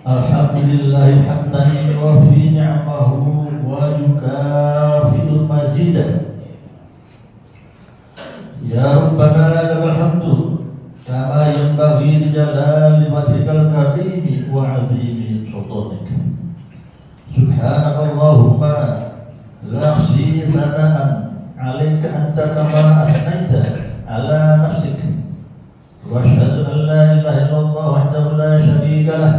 Alhamdulillah hamdan yuwafi ni'amahu wa yukafi'u mazidah. Ya Rabbana lakal hamdu kama yanbaghi li jalali wajhikal karimi wa 'azimi sultanik. Subhanakallahumma la ahsi sana'an 'alaika anta kama asnaita 'ala nafsik. Wa asyhadu an la ilaha illallah wahdahu la syarika lah.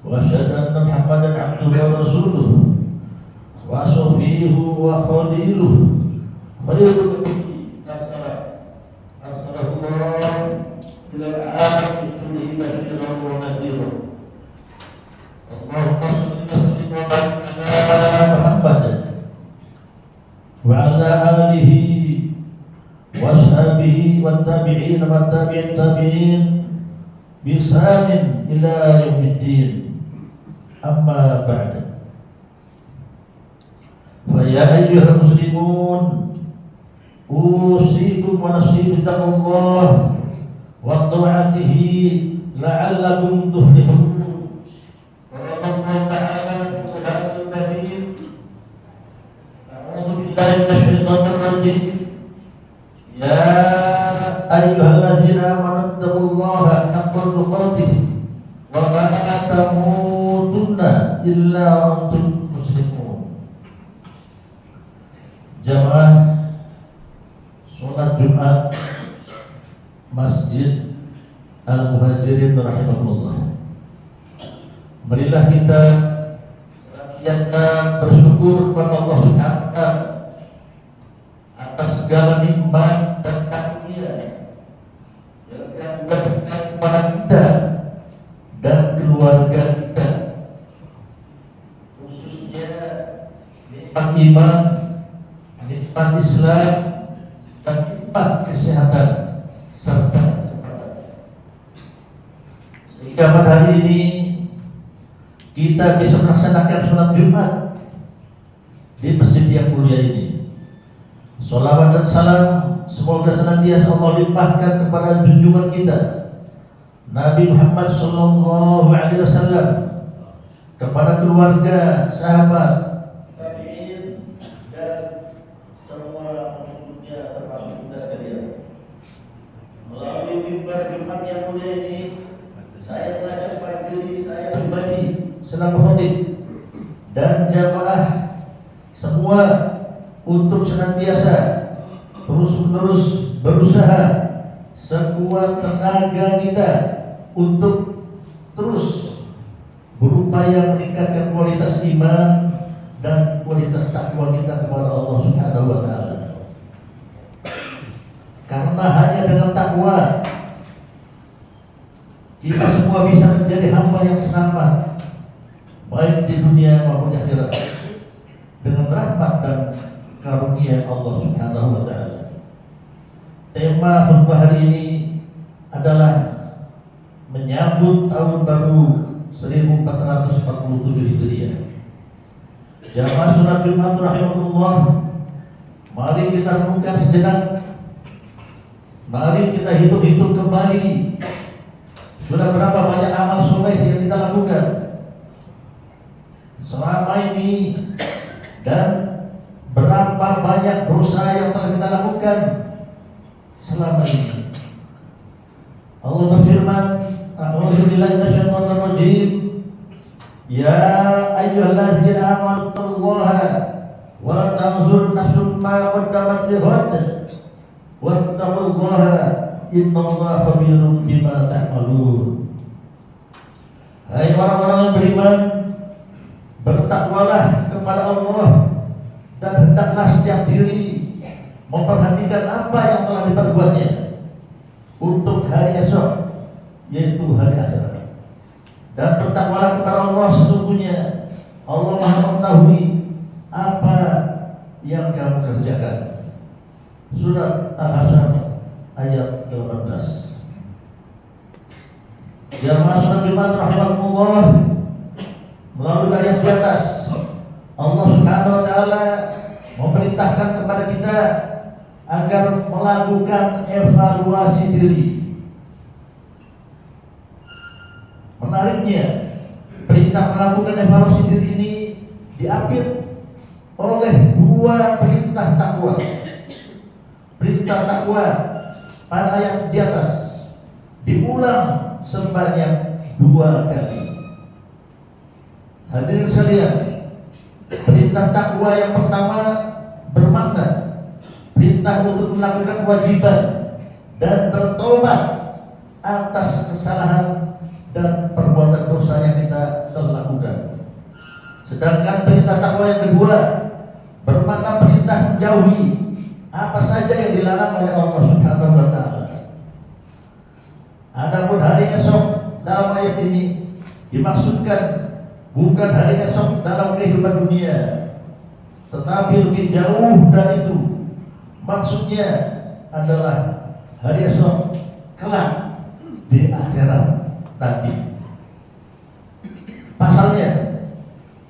Wa asyhadu anna Muhammadan 'abduhu wa rasuluh wa safiyuhu wa khaliluhu khairul wa ala alihi wa ashabihi wa tabi'in wa tabi'in tabi'in bi ihsanin ila yaumiddin. Amma ba'd. Fa ya ayyuhal muslimun usikum wa nafsi bittaqullah wa ta'atihi la'allakum tuflihun. Ya ayyuhallazina amanu taqullaha haqqa tuqatih wa la tamutunna illa wa antum muslimun. Jamaah salat Jumat Masjid Al-Muhajirin rahimahullah, marilah kita senantiasa bersyukur kepada Allah Subhanahu wa taala atas segala nikmat dan karunia yang Dia berikan kepada kita dan keluarga kita, khususnya nikmat iman, nikmat Islam, dan nikmat kesehatan serta kesempatan. Sehingga pada hari ini kita bisa melaksanakan sholat Jumat di masjid yang mulia ini. Salawat dan salam semoga senantiasa Allah limpahkan kepada junjungan kita Nabi Muhammad sallallahu alaihi wasallam, kepada keluarga, sahabat, tabi'in dan semua pengikutnya termasuk kita sekalian. Melalui mimbar Jumat yang mulia ini, saya mengajak pada diri saya pribadi senang khotib dan jamaah semua untuk senantiasa terus-menerus berusaha sekuat tenaga kita untuk terus berupaya meningkatkan kualitas iman dan kualitas takwa kita kepada Allah Subhanahu wa taala. Karena hanya dengan takwa kita semua bisa menjadi hamba yang selamat baik di dunia maupun di akhirat dengan rahmat dan karunia Allah Subhanahu wa taala. Tema khutbah hari ini adalah menyambut tahun baru 1447 Hijriah. Jamaah salat Jumat rahimahullah, mari kita renungkan sejenak. Mari kita hitung-hitung kembali sudah berapa banyak amal soleh yang kita lakukan selama ini dan berapa banyak dosa yang telah kita lakukan selama ini. Allah berfirman, a'udzubillahi minasyaitonir rajim. Ya ayyuhallazina amanu taqullaha wa la tanzur nafsum ma qaddamat lighad wattaqullaha innallaha khabirum bima ta'malun. Hai orang-orang yang beriman, bertakwalah kepada Allah dan hendaklah setiap diri memperhatikan apa yang telah diperbuatnya untuk hari esok, yaitu hari akhirat. Dan bertakwalah kepada Allah, sesungguhnya Allah Maha mengetahui apa yang kamu kerjakan. Surat Al-Hasyr ayat 18. Jamaah salat Jumat rahimahullah, melalui ayat di atas Allah Subhanahu wa taala memerintahkan kepada kita agar melakukan evaluasi diri menariknya, perintah melakukan evaluasi diri ini diambil oleh dua perintah takwa. Perintah takwa pada ayat di atas diulang sebanyak 2 kali. Hadirin sekalian, perintah takwa yang pertama bermakna perintah untuk melakukan kewajiban dan bertobat atas kesalahan dan perbuatan dosa yang kita telah lakukan. Sedangkan perintah takwa yang kedua bermakna perintah menjauhi apa saja yang dilarang oleh Allah Subhanahu wa taala. Adapun hari esok dalam ayat ini dimaksudkan bukan hari esok dalam kehidupan dunia, tetapi lebih jauh dari itu. Maksudnya adalah hari esok kelak di akhirat nanti. Pasalnya,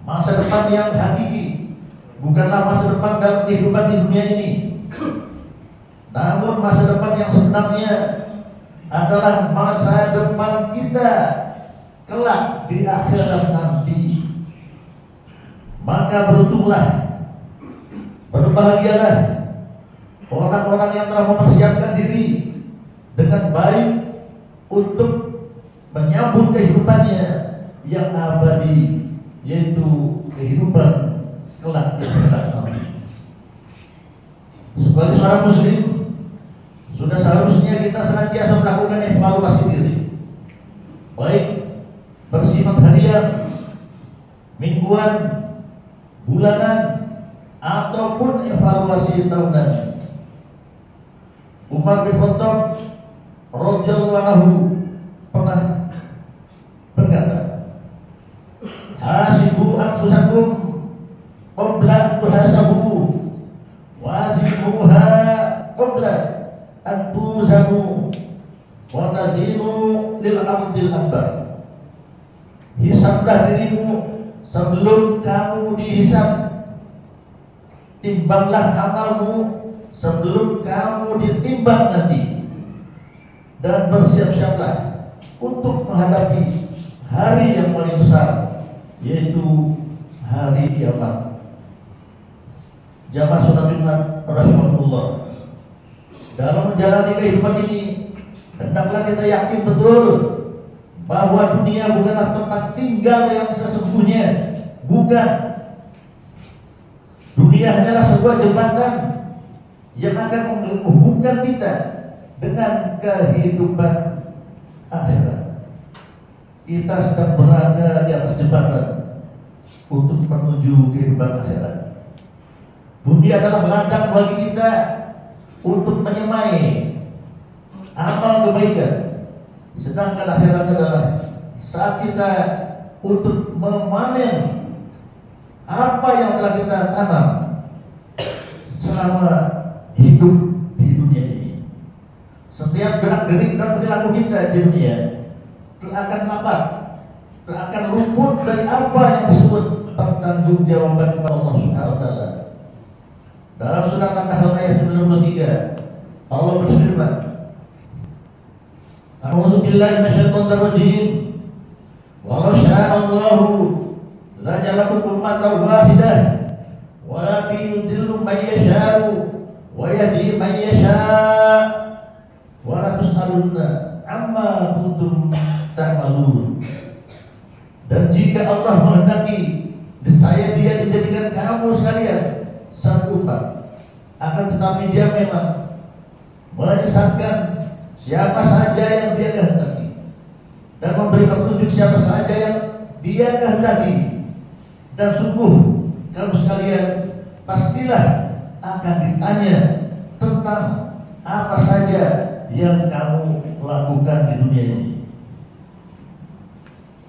masa depan yang hakiki bukanlah masa depan dalam kehidupan di dunia ini, namun masa depan yang sebenarnya adalah masa depan kita kelak di akhirat nanti. Maka beruntunglah, berbahagialah orang-orang yang telah mempersiapkan diri dengan baik untuk menyambut kehidupannya yang abadi, yaitu kehidupan kelak di akhirat nanti. Sebagai seorang muslim, sudah seharusnya kita senantiasa melakukan evaluasi diri, baik bersifat harian, mingguan, bulanan, ataupun evaluasi tahunan. Umar bin Khattab radhiyallahu anhu pernah berkata, "Hasibu anfusakum qabla tuhasabu, wazinuha qabla an tuzamu, wa tazinu lil abdil akbar." Hisablah dirimu sebelum kamu dihisab, timbanglah amalmu sebelum kamu ditimbang nanti, dan bersiap-siaplah untuk menghadapi hari yang paling besar, yaitu hari kiamat. Jamaah salat Jumat rahimahullah, dalam menjalani kehidupan ini hendaklah kita yakin betul bahwa dunia bukanlah tempat tinggal yang sesungguhnya. Bukan. Dunia hanyalah sebuah jembatan yang akan menghubungkan kita dengan kehidupan akhirat. Kita sedang berada di atas jembatan untuk menuju kehidupan akhirat. Dunia adalah ladang bagi kita untuk menyemai amal kebaikan, sedangkan akhirat adalah saat kita untuk memanen apa yang telah kita tanam selama hidup di dunia ini. Setiap gerak-gerik dan perilaku kita di dunia akan dapat, akan luput dari apa yang disebut pertanggungjawaban kepada Allah Subhanahu wa taala. Dalam surat An-Nahl ayat 93, Allah berfirman, "A'udzu billahi minasyaitonir rajim. Walau syaa Allahu la ja'alakum ummatan wahidah, walakin yudillu man yasha'u wa yahdi man yasha', wa la tus'alunna amma kuntum ta'malun." Dan jika Allah menghendaki, niscaya Dia dijadikan kamu sekalian satu umat, akan tetapi Dia memang menyesatkan siapa saja yang Dia kehendaki dan memberi petunjuk siapa saja yang Dia kehendaki. Dan sungguh kamu sekalian pastilah akan ditanya tentang apa saja yang kamu lakukan di dunia ini.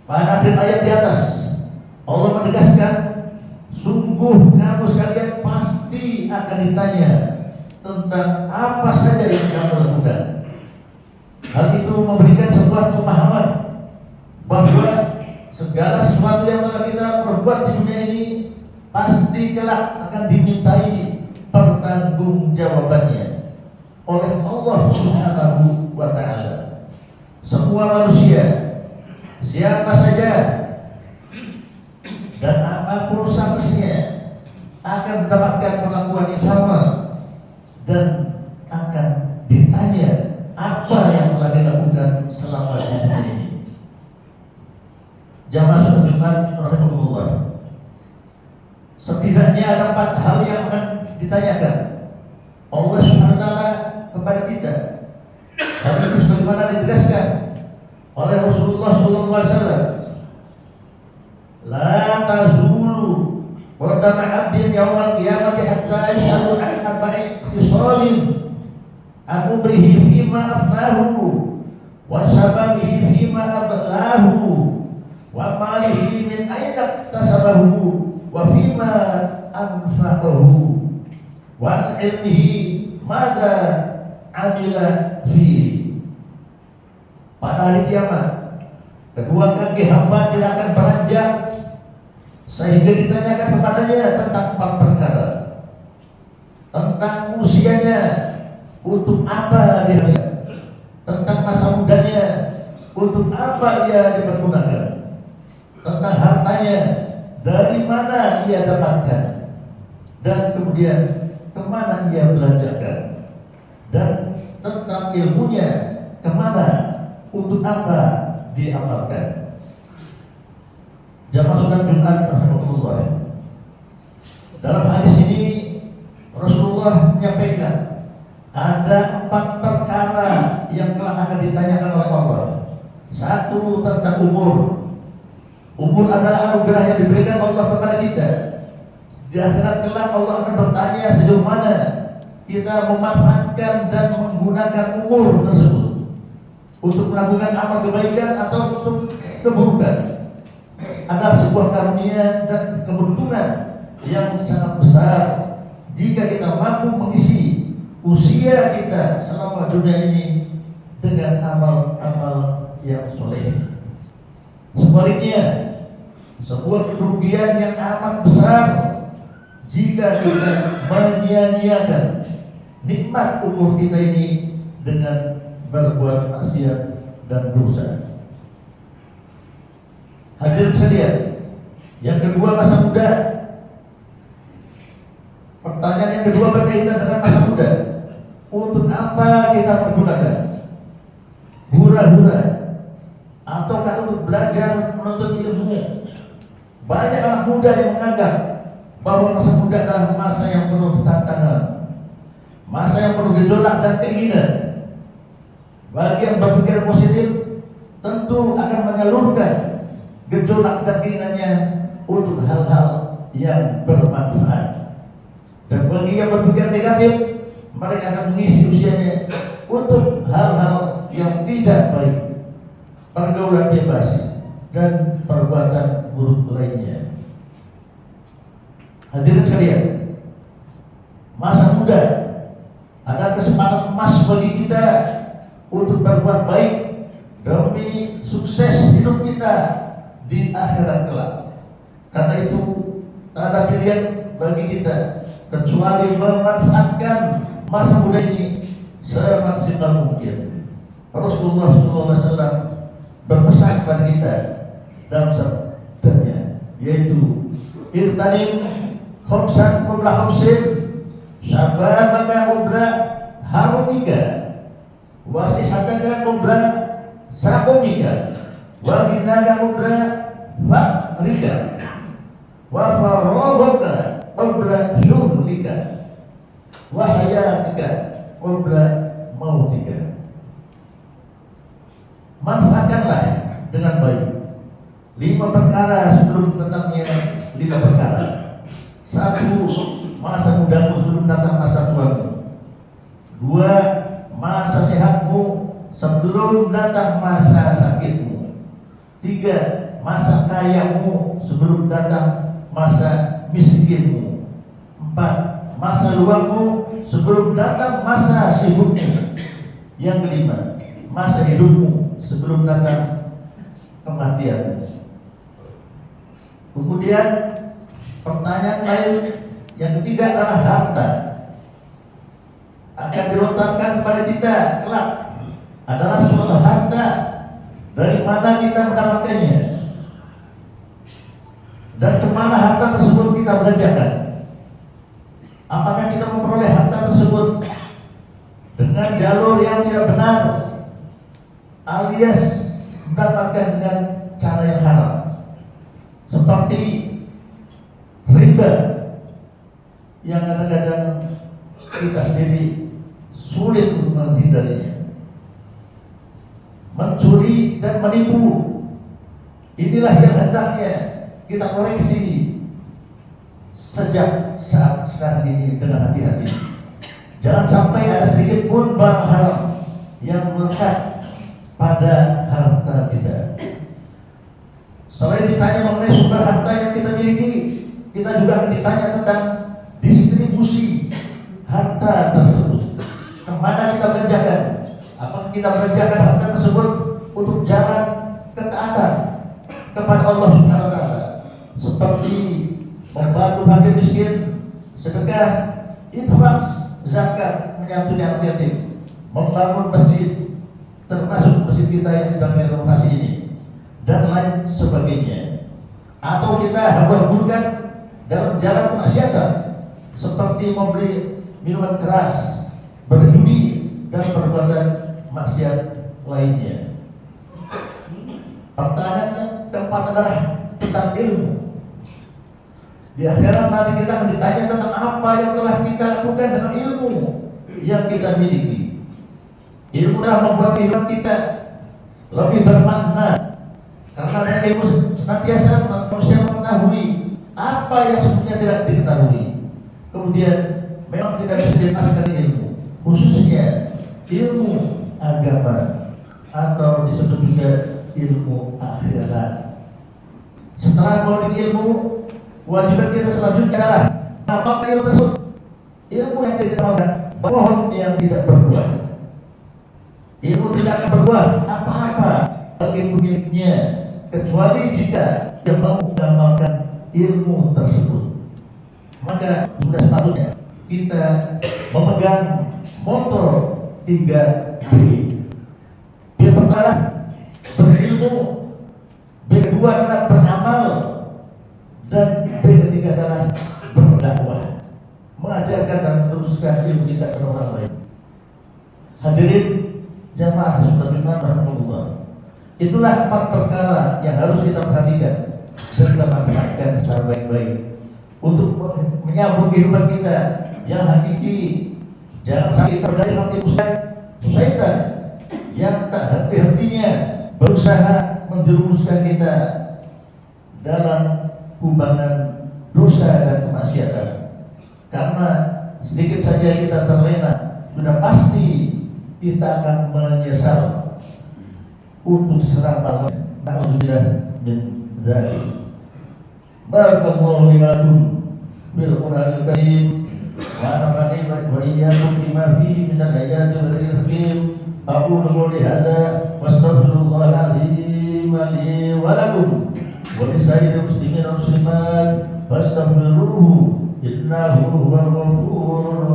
Pada akhir ayat di atas, Allah menegaskan, sungguh kamu sekalian pasti akan ditanya tentang apa saja yang kamu lakukan. Hal itu memberikan sebuah pemahaman bahwa segala sesuatu yang telah kita perbuat di dunia ini pasti kelak akan dimintai pertanggungjawabannya oleh Allah Subhanahu wa taala. Semua manusia siapa saja dan apapun statusnya akan mendapatkan perlakuan yang sama dan akan ditanya apa yang telah dilakukan selama di dunia ini. Jamaah sholat Jumat rahimahullah, setidaknya ada 4 hal yang akan ditanyakan Allah Subhanahu wa taala kepada kita. Hal ini sebagaimana ditegaskan oleh Rasulullah sallallahu alaihi wasallam, la tazulu qadama 'abdin yaumal qiyamati hatta yashhadu an arba'i khisalin an umrihi fima afnahu wa shababihi fima ablahu wa malihi min aina tasabahu wa fima anfaqahu wa ilmihi madza amila fi. Pada hari kiamat kedua kaki hamba tidak akan beranjak sehingga ditanyakan kepadanya tentang 4 perkara. Tentang usianya, untuk apa dia bisa, tentang masa mudanya, untuk apa ia dipergunakan, tentang hartanya, dari mana ia dapatkan, dan kemudian kemana ia belanjakan, dan tentang ilmunya, kemana, untuk apa diamalkan. Jamaah sholat Jumat rahimahullah, dalam hadis ini Rasulullah menyampaikan ada 4 perkara yang telah akan ditanyakan oleh Allah. 1, tentang umur. Umur adalah anugerah yang diberikan Allah kepada kita. Di akhirat kelak Allah akan bertanya sejauh mana kita memanfaatkan dan menggunakan umur tersebut untuk melakukan amal kebaikan atau untuk keburukan. Adalah sebuah karunia dan keberuntungan yang sangat besar jika kita mampu mengisi usia kita selama dunia ini dengan amal-amal yang soleh. Sebaliknya, sebuah kerugian yang amat besar jika kita menyia-nyiakan nikmat umur kita ini dengan berbuat maksiat dan dosa. Hadirin sekalian, yang kedua, masa muda. Pertanyaan yang kedua berkaitan dengan masa muda. Untuk apa kita menggunakan? Hura-hura ataukah untuk belajar menuntut ilmu? Banyak anak muda yang menganggap bahwa masa muda adalah masa yang penuh tantangan, masa yang penuh gejolak dan keinginan. Bagi yang berpikir positif tentu akan menyalurkan gejolak dan keinginannya untuk hal-hal yang bermanfaat. Dan bagi yang berpikir negatif, mereka akan mengisi usianya untuk hal-hal yang tidak baik, pergaulan bebas dan perbuatan buruk lainnya. Hadirin sekalian, masa muda ada kesempatan emas bagi kita untuk berbuat baik demi sukses hidup kita di akhirat kelak. Karena itu tak ada pilihan bagi kita kecuali memanfaatkan masa muda ini semaksimal mungkin. Rasulullah SAW berpesan kepada kita dalam sabdanya, yaitu irtanim khamsan qabla khamsin, syababaka qabla harumika, wasihataka qabla saqumika, wa ghinaka qabla faqrika, wa faraghaka qabla syughlika, wa hayatika qabla mautika. Manfaatkanlah dengan baik 5 perkara sebelum datangnya 5 perkara. 1, masa mudamu sebelum datang masa tuamu. 2, masa sehatmu sebelum datang masa sakitmu. 3, masa kayamu sebelum datang masa miskinmu. 4, masa luangmu sebelum datang masa sibukmu. Yang kelima, masa hidupmu sebelum datang kematian. Kemudian pertanyaan lain yang ketiga adalah harta. Akan dilontarkan kepada kita kelak adalah suatu harta dari mana kita mendapatkannya, dan kemana harta tersebut kita belanjakan. Apakah kita memperoleh harta tersebut dengan jalur yang tidak benar, alias mendapatkan dengan cara yang haram, seperti riba yang kadang-kadang kita sendiri sulit untuk menghindarinya. Mencuri dan menipu, inilah yang hendaknya kita koreksi sejak saat sekarang ini dengan hati-hati. Jangan sampai ada sedikit pun barang haram yang melekat pada harta kita. Selain ditanya mengenai sumber harta yang kita miliki, kita juga akan ditanya tentang distribusi harta tersebut. Kemana kita belanjakan? Apakah kita belanjakan harta tersebut untuk jalan ketaatan kepada Allah Subhanahu wa taala, seperti membantu fakir miskin, sedekah, infak, zakat, menyantuni anak yatim, membangun masjid, termasuk masjid kita yang sedang renovasi ini, dan lain sebagainya. Atau kita hamba-hambakan dalam jalan kemaksiatan, seperti membeli minuman keras, berjudi, dan perbuatan maksiat lainnya. Pertanyaannya keempat adalah tentang ilmu. Di akhirat nanti kita akan ditanya tentang apa yang telah kita lakukan dengan ilmu yang kita miliki. Ilmu telah membuat kehidupan kita lebih bermakna, karena dengan ilmu senantiasa manusia mengetahui apa yang sebetulnya tidak diketahui. Kemudian memang tidak bisa dilepaskan ilmu, khususnya ilmu agama atau disebut juga ilmu akhirat. Setelah memiliki ilmu, kewajiban kita selanjutnya adalah apa ilmu tersebut? Ilmu yang tidak dikenalkan, pohon yang tidak berbuah. Ilmu tidak akan berbuah apa-apa bagi pemiliknya, kecuali jika dia mau mengamalkan ilmu tersebut. Maka sudah sepatutnya kita memegang motor 3B. Yang pertama berilmu, B kedua adalah beramal, dan B ketiga adalah berdakwah, mengajarkan dan meneruskan ilmu kita ke orang lain. Hadirin jamaah subhanallah rahmatullah, itulah 4 perkara yang harus kita perhatikan dan kita manfaatkan secara baik-baik untuk menyambut kehidupan kita yang hakiki. Jangan sampai terjadi nanti syaitan yang tak henti-hentinya berusaha menjerumuskan kita dalam kubangan dosa dan kemaksiatan. Karena sedikit saja kita terlena, sudah pasti kita akan menyesal untuk serampangan. Na'udzubillah min dzalik. Barakallahu li wa lakum bil Qur'anil Karim wa nafa'ani wa iyyakum bima fihi min al-ayati wa dzikril hakim. Aqulu qouli hadza wa astaghfirullahal azim li wa lakum wa lisairil muslimin wal muslimat fastaghfiruhu innahu huwal ghafurur